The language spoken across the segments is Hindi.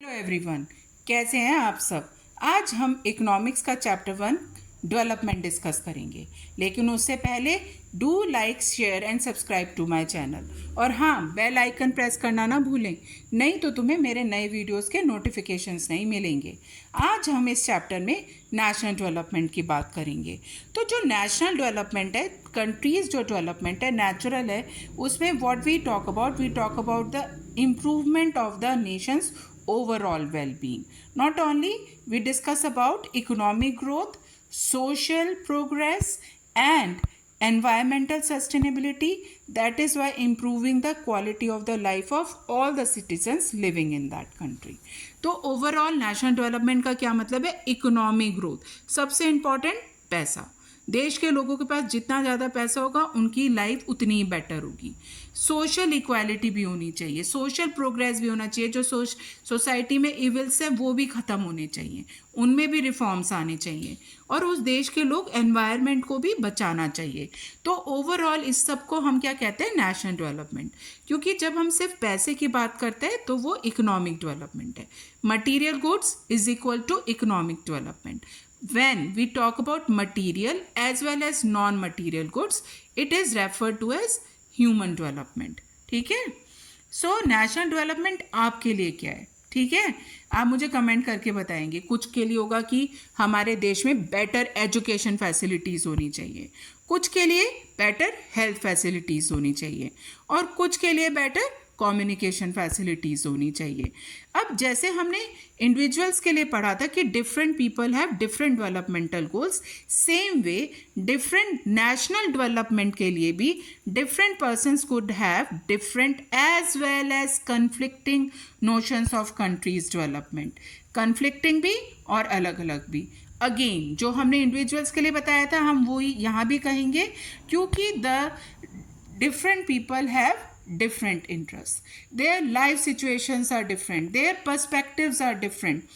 हेलो एवरीवन, कैसे हैं आप सब। आज हम इकोनॉमिक्स का चैप्टर 1 डेवलपमेंट डिस्कस करेंगे, लेकिन उससे पहले do like share and subscribe to my channel. और हाँ, बेल आइकन प्रेस करना ना भूलें, नहीं तो तुम्हें मेरे नए वीडियोस के नोटिफिकेशंस नहीं मिलेंगे। आज हम इस चैप्टर में नेशनल डेवलपमेंट की बात करेंगे। तो जो नेशनल डेवलपमेंट है, कंट्रीज़ जो डेवलपमेंट है नेचुरल है, उसमें what we talk about the improvement of the nations overall well-being. Not only we discuss about economic growth, social progress and environmental sustainability. That is why improving the quality of the life of all the citizens living in that country. तो ओवरऑल नेशनल डेवलपमेंट का क्या मतलब है? इकोनॉमिक ग्रोथ, सबसे इंपॉर्टेंट पैसा। देश के लोगों के पास जितना ज़्यादा पैसा होगा उनकी लाइफ उतनी ही बेटर होगी। सोशल इक्वालिटी भी होनी चाहिए, सोशल प्रोग्रेस भी होना चाहिए। जो सोसाइटी में इविल्स है वो भी ख़त्म होने चाहिए, उनमें भी रिफॉर्म्स आने चाहिए, और उस देश के लोग एनवायरनमेंट को भी बचाना चाहिए। तो ओवरऑल इस सब को हम क्या कहते हैं? National development. क्योंकि जब हम सिर्फ पैसे की बात करते हैं तो वो इकोनॉमिक डेवलपमेंट है। Material goods is equal to economic development. When we talk about material as well as non-material goods, it is referred to as human development. ठीक है? So national development आपके लिए क्या है? ठीक है, आप मुझे कमेंट करके बताएंगे। कुछ के लिए होगा कि हमारे देश में बेटर एजुकेशन फैसिलिटीज़ होनी चाहिए, कुछ के लिए बेटर हेल्थ फैसिलिटीज़ होनी चाहिए, और कुछ के लिए बेटर कम्युनिकेशन फैसिलिटीज़ होनी चाहिए। अब जैसे हमने इंडिविजुअल्स के लिए पढ़ा था कि different people have different developmental goals, same way different national development के लिए भी different persons could have different as well as conflicting notions of countries development. Conflicting भी और अलग अलग भी। अगेन जो हमने इंडिविजुअल्स के लिए बताया था हम वही यहाँ भी कहेंगे, क्योंकि the different people have different interests, their life situations are different, their perspectives are different,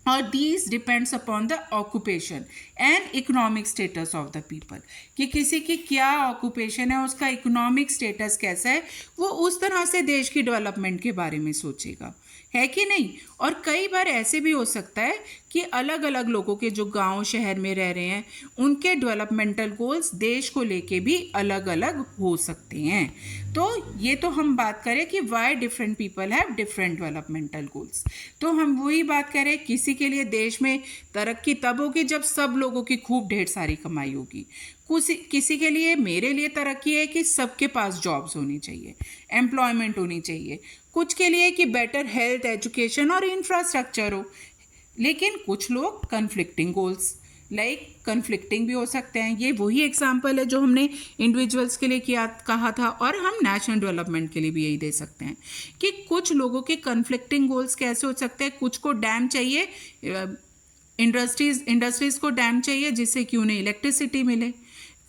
और these depends upon the occupation and economic status of the people। कि किसी की क्या ऑक्यूपेशन है, उसका इकोनॉमिक स्टेटस कैसा है, वो उस तरह से देश की डेवलपमेंट के बारे में सोचेगा, है कि नहीं। और कई बार ऐसे भी हो सकता है कि अलग अलग लोगों के जो गांव शहर में रह रहे हैं उनके डेवलपमेंटल गोल्स देश को लेके भी अलग अलग हो सकते हैं। तो ये तो हम बात करें कि why different people have different developmental goals. तो हम वही बात करें, किसी के लिए देश में तरक्की तब होगी जब सब लोगों की खूब ढेर सारी कमाई होगी। किसी के लिए, मेरे लिए तरक्की है कि सबके पास जॉब्स होनी चाहिए, एम्प्लॉयमेंट होनी चाहिए। कुछ के लिए कि बेटर हेल्थ, एजुकेशन और इंफ्रास्ट्रक्चर हो। लेकिन कुछ लोग कन्फ्लिक्टिंग गोल्स, कन्फ्लिक्टिंग भी हो सकते हैं। ये वही एग्जाम्पल है जो हमने इंडिविजुअल्स के लिए कहा था, और हम नेशनल डेवलपमेंट के लिए भी यही दे सकते हैं कि कुछ लोगों के कन्फ्लिक्टिंग गोल्स कैसे हो सकते हैं। कुछ को डैम चाहिए, इंडस्ट्रीज को डैम चाहिए जिससे कि उन्हें इलेक्ट्रिसिटी मिले।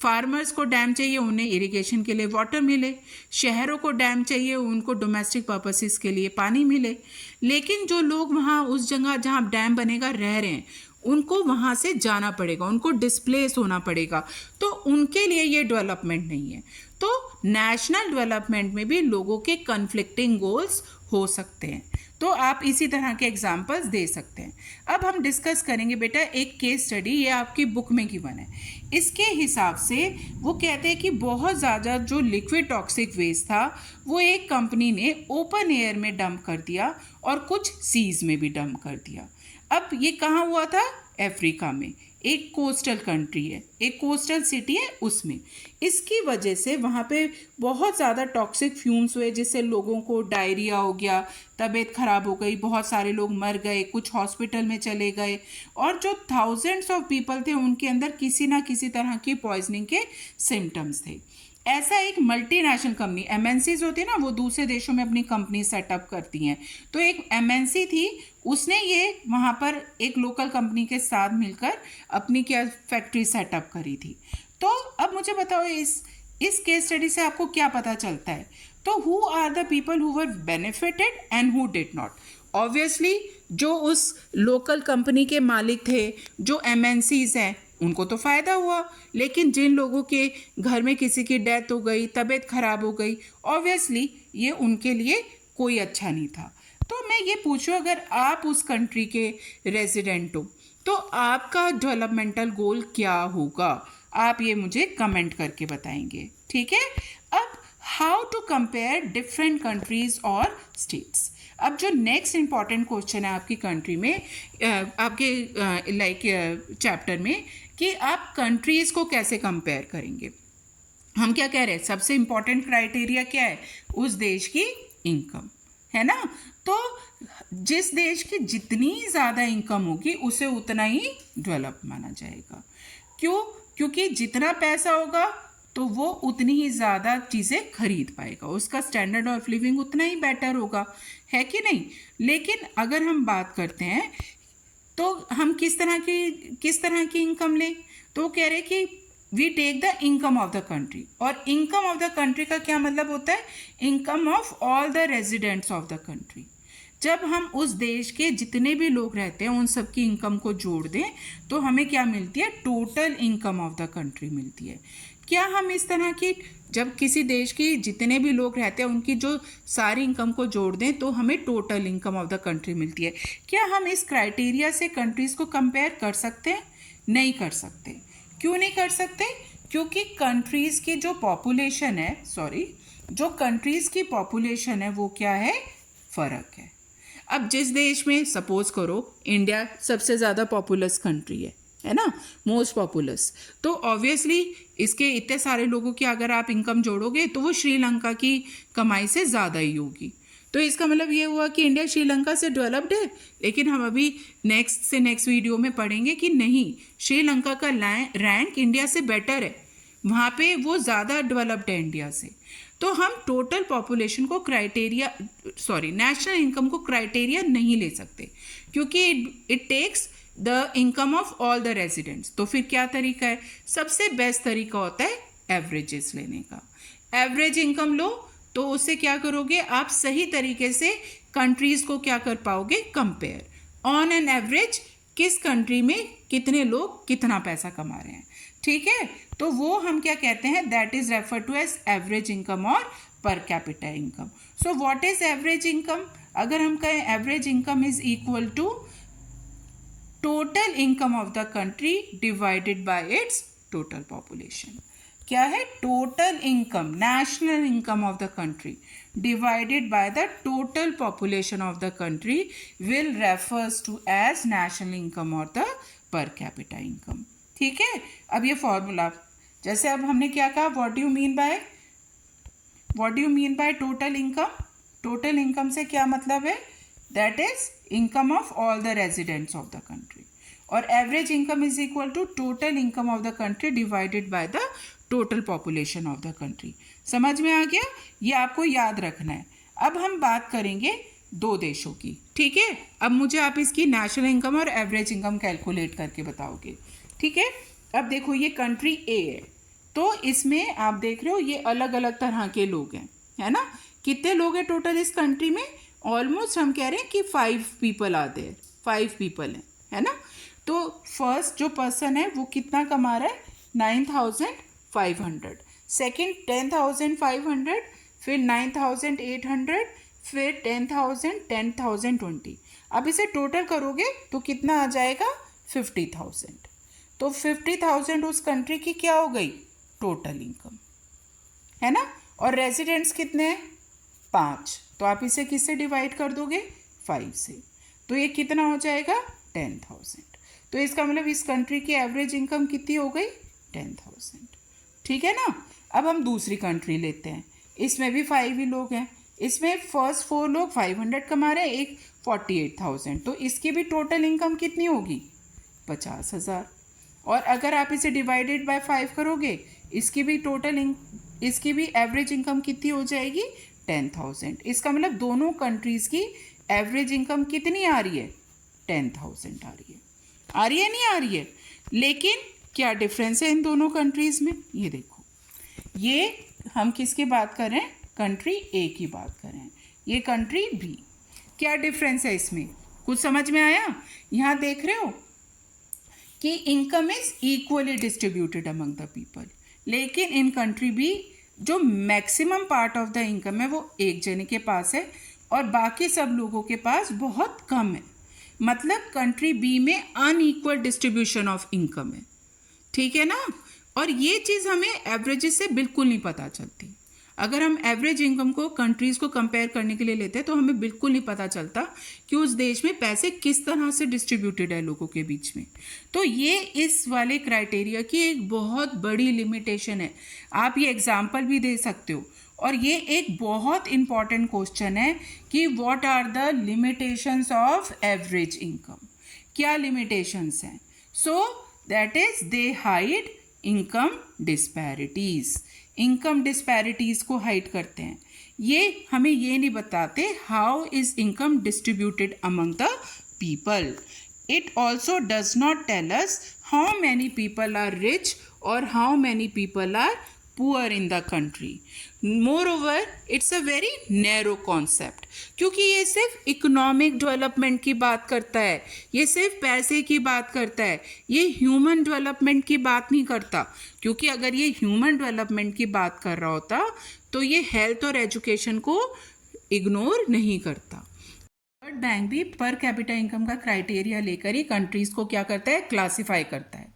फार्मर्स को डैम चाहिए, उन्हें इरिगेशन के लिए वाटर मिले। शहरों को डैम चाहिए, उनको डोमेस्टिक पर्पसेस के लिए पानी मिले। लेकिन जो लोग वहाँ उस जगह जहाँ डैम बनेगा रह रहे हैं, उनको वहाँ से जाना पड़ेगा, उनको डिस्प्लेस होना पड़ेगा, तो उनके लिए ये डेवलपमेंट नहीं है। तो नेशनल डेवलपमेंट में भी लोगों के कन्फ्लिक्टिंग गोल्स हो सकते हैं। तो आप इसी तरह के एग्जाम्पल्स दे सकते हैं। अब हम डिस्कस करेंगे बेटा एक केस स्टडी, ये आपकी बुक में गिवन है। इसके हिसाब से वो कहते हैं कि बहुत ज़्यादा जो लिक्विड टॉक्सिक वेस्ट था वो एक कंपनी ने ओपन एयर में डंप कर दिया और कुछ सीज में भी डंप कर दिया। अब ये कहाँ हुआ था? अफ्रीका में। एक कोस्टल कंट्री है, एक कोस्टल सिटी है उसमें। इसकी वजह से वहाँ पे बहुत ज़्यादा टॉक्सिक फ्यूम्स हुए, जिससे लोगों को डायरिया हो गया, तबीयत ख़राब हो गई, बहुत सारे लोग मर गए, कुछ हॉस्पिटल में चले गए, और जो थाउजेंड्स ऑफ पीपल थे उनके अंदर किसी ना किसी तरह की पॉइजनिंग के सिम्टम्स थे। ऐसा एक मल्टीनेशनल कंपनी, एमएनसीज होती है ना, वो दूसरे देशों में अपनी कंपनी सेटअप करती हैं। तो एक एमएनसी थी, उसने ये वहाँ पर एक लोकल कंपनी के साथ मिलकर अपनी क्या फैक्ट्री सेटअप करी थी। तो अब मुझे बताओ इस केस स्टडी से आपको क्या पता चलता है? तो who are the people who were benefited and who did not? Obviously जो उस लोकल कंपनी के मालिक थे, जो एमएनसीज हैं, उनको तो फ़ायदा हुआ। लेकिन जिन लोगों के घर में किसी की डेथ हो गई, तबीयत खराब हो गई, ऑब्वियसली ये उनके लिए कोई अच्छा नहीं था। तो मैं ये पूछूं, अगर आप उस कंट्री के रेजिडेंट हो तो आपका डेवलपमेंटल गोल क्या होगा, आप ये मुझे कमेंट करके बताएंगे, ठीक है। अब how to compare different countries और स्टेट्स। अब जो नेक्स्ट इंपॉर्टेंट क्वेश्चन है आपकी कंट्री में, आपके चैप्टर में, कि आप कंट्रीज को कैसे कंपेयर करेंगे। हम क्या कह रहे हैं, सबसे इंपॉर्टेंट क्राइटेरिया क्या है, उस देश की इनकम, है ना। तो जिस देश की जितनी ज़्यादा इनकम होगी उसे उतना ही डेवलप माना जाएगा। क्यों? क्योंकि जितना पैसा होगा तो वो उतनी ही ज़्यादा चीज़ें खरीद पाएगा, उसका स्टैंडर्ड ऑफ लिविंग उतना ही बेटर होगा, है कि नहीं। लेकिन अगर हम बात करते हैं तो हम किस तरह की इनकम लें, तो कह रहे कि we take the income of the country. और इनकम ऑफ द कंट्री का क्या मतलब होता है, income of all the residents of the country. जब हम उस देश के जितने भी लोग रहते हैं उन सब की इनकम को जोड़ दें तो हमें क्या मिलती है, total income of the country मिलती है। क्या हम इस तरह की, जब किसी देश की जितने भी लोग रहते हैं उनकी जो सारी इनकम को जोड़ दें तो हमें total income of the country मिलती है। क्या हम इस क्राइटेरिया से कंट्रीज़ को कंपेयर कर सकते हैं? नहीं कर सकते। क्यों नहीं कर सकते? क्योंकि कंट्रीज़ की जो पॉपुलेशन है, जो कंट्रीज़ की पॉपुलेशन है वो क्या है, फ़र्क है। अब जिस देश में, सपोज करो इंडिया सबसे ज़्यादा पॉपुलस कंट्री है ना, मोस्ट पॉपुलस, तो ऑब्वियसली इसके इतने सारे लोगों की अगर आप इनकम जोड़ोगे तो वो श्रीलंका की कमाई से ज़्यादा ही होगी। तो इसका मतलब ये हुआ कि इंडिया श्रीलंका से डेवलप्ड है। लेकिन हम अभी नेक्स्ट वीडियो में पढ़ेंगे कि नहीं, श्रीलंका का रैंक इंडिया से बेटर है, वहाँ पे वो ज़्यादा डेवलप्ड है इंडिया से। तो हम टोटल पॉपुलेशन को नेशनल इनकम को क्राइटेरिया नहीं ले सकते, क्योंकि it takes the income of all the residents. तो फिर क्या तरीका है, सबसे बेस्ट तरीका होता है एवरेजेस लेने का। एवरेज इनकम लो तो उससे क्या करोगे, आप सही तरीके से कंट्रीज़ को क्या कर पाओगे, कंपेयर। ऑन एन एवरेज किस कंट्री में कितने लोग कितना पैसा कमा रहे हैं, ठीक है। तो वो हम क्या कहते हैं, that is refer to as average income और per capita income. So what is average income? अगर हम कहें average income is equal to total income of the country divided by its total population. क्या है, total income, national income of the country divided by the total population of the country will refers to as national income और द पर कैपिटा इनकम, ठीक है। अब ये फॉर्मूला, जैसे अब हमने क्या कहा, what do you mean by total income. Total income से क्या मतलब है, that is income of all the residents of the country. और average income is equal to total income of the country divided by the total population of the country. समझ में आ गया, ये आपको याद रखना है। अब हम बात करेंगे दो देशों की, ठीक है। अब मुझे आप इसकी नेशनल इनकम और एवरेज इनकम कैलकुलेट करके बताओगे, ठीक है। अब देखो ये कंट्री ए है, तो इसमें आप देख रहे हो ये अलग अलग तरह के लोग हैं, है ना। कितने लोग हैं टोटल इस कंट्री में, ऑलमोस्ट हम कह रहे हैं कि 5 पीपल आर देयर, 5 पीपल हैं, है ना। तो फर्स्ट जो पर्सन है वो कितना कमा रहा है, 9,500, सेकेंड 10,500, फिर 9,800, फिर 10,000, 10,000, 20। अब इसे टोटल करोगे तो कितना आ जाएगा, 50,000। तो 50,000 उस कंट्री की क्या हो गई, टोटल इनकम, है ना। और रेजिडेंट्स कितने हैं, 5। तो आप इसे किससे डिवाइड कर दोगे, 5 से। तो ये कितना हो जाएगा, 10,000। तो इसका मतलब इस कंट्री की एवरेज इनकम कितनी हो गई, 10,000, ठीक है ना। अब हम दूसरी कंट्री लेते हैं, इसमें भी 5 ही लोग हैं। इसमें फर्स्ट 4 लोग 500 कमा रहे हैं, एक 48,000। तो इसकी भी टोटल इनकम कितनी होगी, 50,000। और अगर आप इसे डिवाइडेड बाय 5 करोगे, इसकी भी एवरेज इनकम कितनी हो जाएगी, 10,000। इसका मतलब दोनों कंट्रीज़ की एवरेज इनकम कितनी आ रही है, 10,000 आ रही है नहीं आ रही है। लेकिन क्या डिफरेंस है इन दोनों कंट्रीज़ में, ये देखो, ये हम किसकी बात कर रहे हैं, कंट्री ए की बात कर रहे हैं, ये कंट्री बी। क्या डिफरेंस है इसमें, कुछ समझ में आया। यहाँ देख रहे हो कि income is equally distributed among the people, लेकिन इन कंट्री बी जो maximum part of the income है वो एक जने के पास है, और बाकी सब लोगों के पास बहुत कम है। मतलब कंट्री बी में अनइक्वल डिस्ट्रीब्यूशन ऑफ इनकम है, ठीक है ना। और ये चीज़ हमें एवरेजेस से बिल्कुल नहीं पता चलती। अगर हम एवरेज इनकम को कंट्रीज़ को कंपेयर करने के लिए लेते हैं तो हमें बिल्कुल नहीं पता चलता कि उस देश में पैसे किस तरह से डिस्ट्रीब्यूटेड है लोगों के बीच में। तो ये इस वाले क्राइटेरिया की एक बहुत बड़ी लिमिटेशन है। आप ये एग्जाम्पल भी दे सकते हो। और ये एक बहुत इंपॉर्टेंट क्वेश्चन है कि what are the limitations of average income. क्या लिमिटेशंस हैं? So that is they hide income disparities. Income disparities को हाइड करते हैं। ये हमें ये नहीं बताते how is income distributed among the people. It also does not tell us how many people are rich और how many people are poor in the country. Moreover it's a very narrow concept, क्योंकि ये सिर्फ इकोनॉमिक डेवलपमेंट की बात करता है, ये सिर्फ पैसे की बात करता है, ये ह्यूमन डेवलपमेंट की बात नहीं करता। क्योंकि अगर ये ह्यूमन डेवलपमेंट की बात कर रहा होता तो ये हेल्थ और एजुकेशन को इग्नोर नहीं करता। वर्ल्ड बैंक भी पर कैपिटा इनकम का क्राइटेरिया लेकर ही कंट्रीज़ को क्या करता है, क्लासिफाई करता है।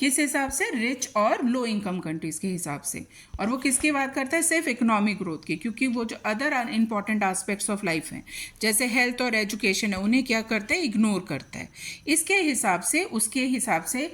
किस हिसाब से? रिच और लो इनकम कंट्रीज़ के हिसाब से। और वो किसकी बात करता है? सिर्फ इकोनॉमिक ग्रोथ की, क्योंकि वो जो other important aspects of life हैं जैसे हेल्थ और एजुकेशन है उन्हें क्या करता है, इग्नोर करता है। इसके हिसाब से उसके हिसाब से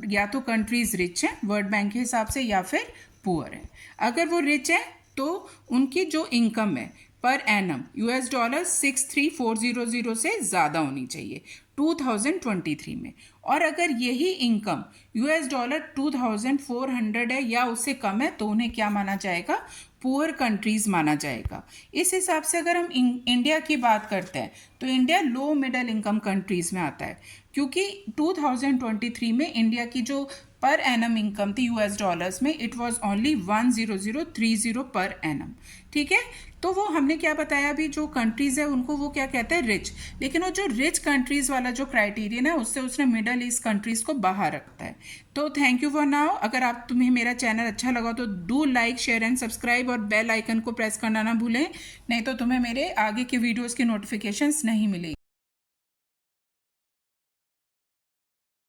या तो कंट्रीज़ रिच हैं वर्ल्ड बैंक के हिसाब से या फिर पुअर है। अगर वो रिच है तो उनकी जो इनकम है पर एनम $63,400 से ज़्यादा होनी चाहिए 2023 में। और अगर यही इनकम $2,400 है या उससे कम है तो उन्हें क्या माना जाएगा, पुअर कंट्रीज़ माना जाएगा। इस हिसाब से अगर हम इंडिया की बात करते हैं तो इंडिया लो मिडल इनकम कंट्रीज़ में आता है, क्योंकि 2023 में इंडिया की जो पर एनम इनकम थी $, में it was only 10030 per annum, ठीक है। तो वो हमने क्या बताया अभी, जो कंट्रीज़ है उनको वो क्या कहते हैं, रिच। लेकिन वो जो रिच कंट्रीज़ वाला जो क्राइटेरियन है उससे उसने मिडल ईस्ट कंट्रीज़ को बाहर रखता है। तो थैंक यू फॉर नाउ। अगर तुम्हें मेरा चैनल अच्छा लगा तो do like, share and subscribe और बेल आइकन को प्रेस करना ना भूलें, नहीं तो तुम्हें मेरे आगे के वीडियोज़ की नोटिफिकेशंस नहीं मिलेगी।